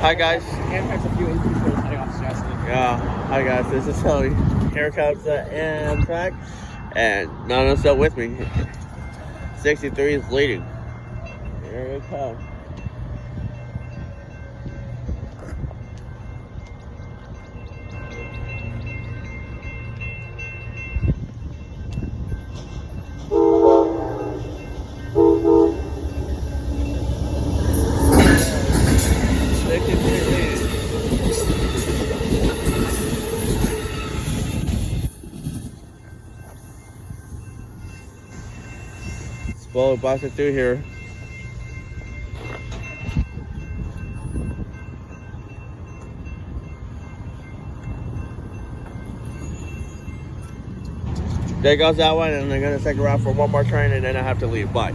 Hi guys. Amtrak's a few inches from heading off stassney. Yeah. Hi guys. This is Kelly. Here comes the Amtrak, and none of us up with me. 63 is leading. Here we come. Slowly blasting through here. There goes that one, and they're gonna take a route for one more train, and then I have to leave. Bye.